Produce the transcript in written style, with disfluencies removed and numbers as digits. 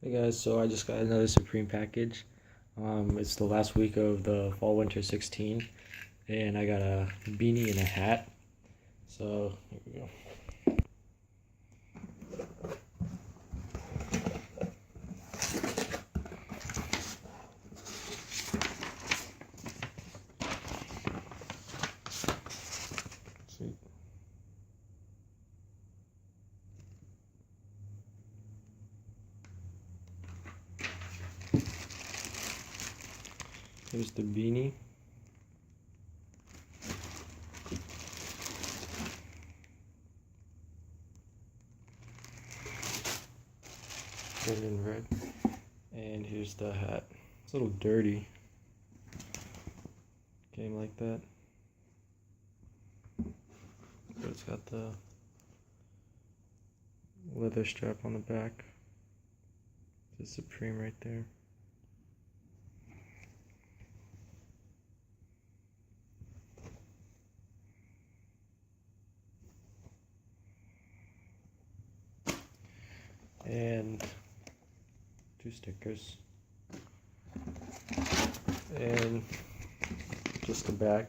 Hey guys, so I just got another Supreme package. It's the last week of the Fall Winter 16, and I got a beanie and a hat. So here we go. Sweet. Here's the beanie. Red and red. And here's the hat. It's a little dirty. Came like that. But it's got the leather strap on the back. It's Supreme right there. And 2 stickers, and just the back.